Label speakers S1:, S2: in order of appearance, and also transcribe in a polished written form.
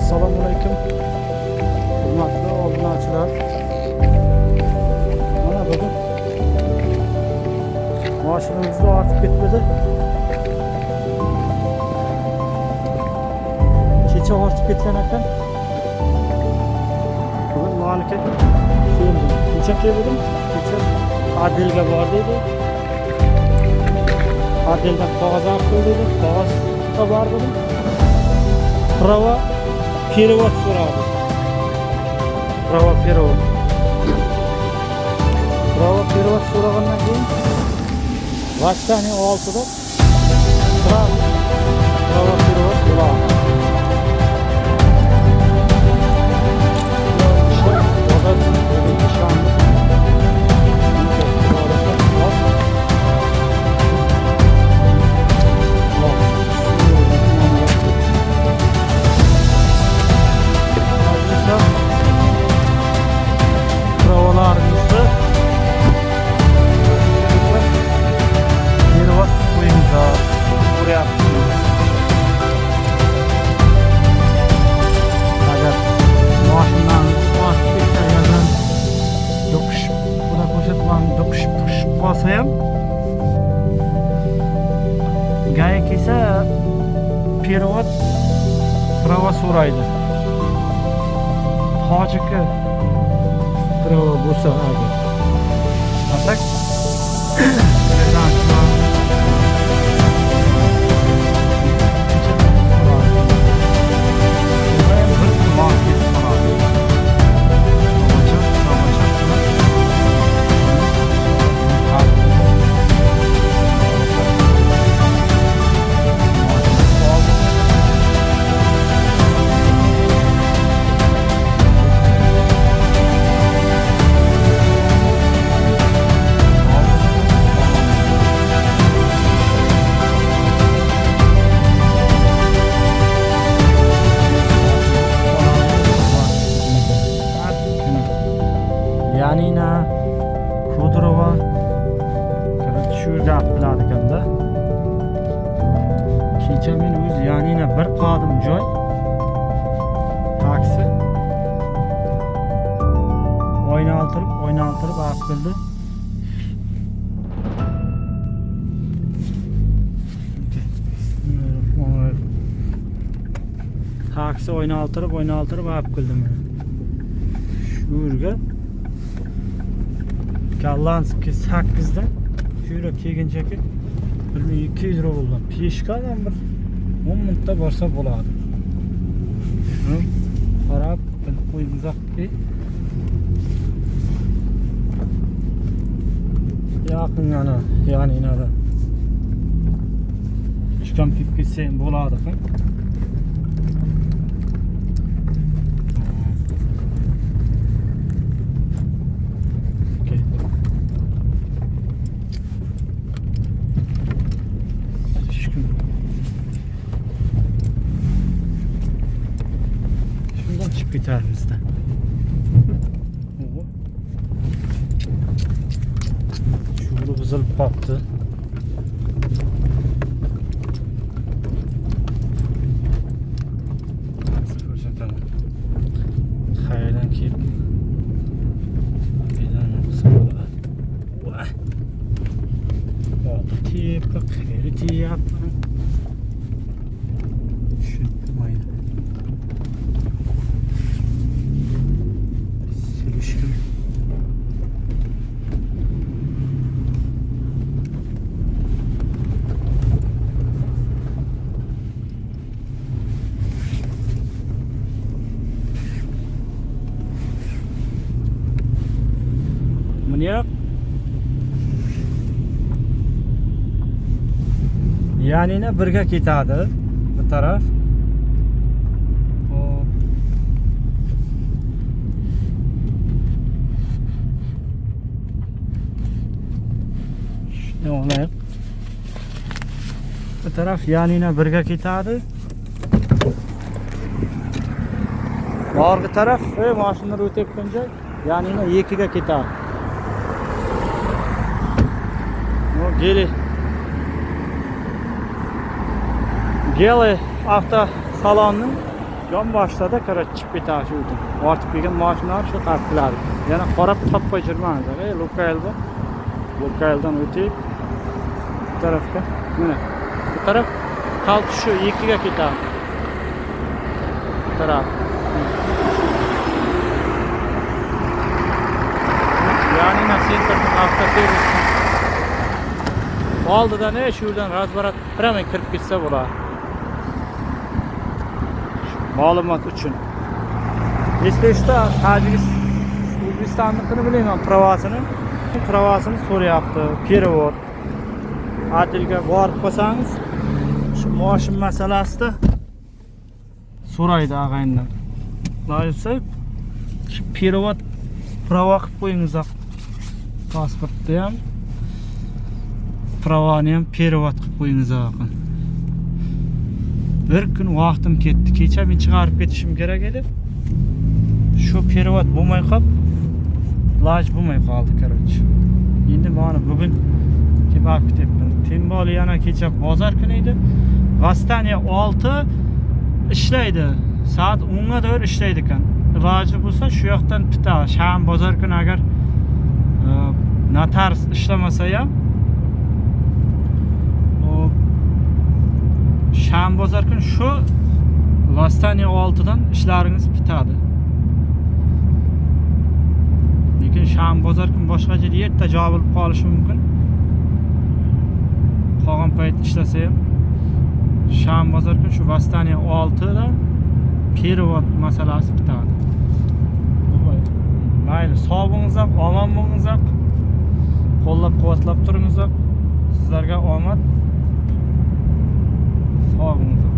S1: Assalomu alaykum. Hurmatli obunachilar. Mana bugun mashinamizni ortib ketmadi. Kecha ortib ketgan ekan. Bugun malika kecha keldim. Kecha Adilga bordik. Adildan qog'oz olib keldik. Qog'ozga bordim. Prava перевод so'radi. Prava перевод so'ragandan keyin vaqtani oltida prava перевод bo'ladi. Qolsayam gaya kelsa перевод prava so'raydi. Tojikka prava bo'lsa agar. Atak Yanina Kudrova shu gap biladi ekanda. Kecha men o'z Yanina bir qodim joy taksi o'ynaltirib olib keldi. Taksi o'ynaltirib olib keldi meni. Shu yerga Kallanskiy 8'da şöyle kelgunchaki 1200 euro bo'ldi. Peshkadan bir 10 minutda borsa bo'ladi. Shuni qarab bilib qo'ymizki yaqin ya'ni nada ishkam kelib ketsa ham bo'ladi. Biterimizde. Şurada buzulup battı. Hayran ki Bunyak Yanina birga ketadi bu taraf. Shuni olaylik. Bu taraf Yanina birga ketadi. Borgi taraf mashinalar o'tayotgan joy Yanina 2ga ketadi. Geli avtosalonning Yan başlarda karatçıp bir taşı ödüm. Artık bir gün maaşlar şu tarttılar. Yani qarab tapmay жүрmаңыздар. Lokaldan öteyip bu tarafga. Mana bu taraf kalk şu 2'ga ketadi. Bu taraf. Yani nasıl avtoservis. Oldidan şuradan razbarat hemen kirib ketsa bo'ladi. Ma'lumot uchun. Eslashda O'zbekistonnikini bilaman, pravasini so'rayapti. Perevod. Atilga borib qolsangiz, shu moshin masalasida so'raydi ag'ayindan. Loyisa perevod prava qilib qo'yingiz. Pasportni ham, pravani ham perevod qilib qo'yingiz. Bir kun vaqtim ketdi. Kecha men chiqarib ketishim kerak edi. Shu perevod bo'lmay qolib, laj bo'lmay qoldi, короче. Endi mana bugun kelib olib ketibman. Tem bo'li yana kecha bozor kuni edi. Vastaniya 6 ishlaydi. Soat 10 ga doğru ishlaydi ekan. Iloji bo'lsa shu yoqdan pita, sham bozor kuni agar notarius ishlamasa ham sham bozor kuni shu Vastaniya 6 dan ishlaringiz bitadi. Lekin sham bozor kuni boshqacha yerda javob olib qolishi mumkin. Qolgan payt ishlasa ham sham bozor kuni shu Vastaniya 6 da perevod masalasi bitadi. Mayli, sog' bo'linglar, omon bo'linglar. Qo'llab-quvvatlab turinglar. Sizlarga omad. Sog' bo'linglar.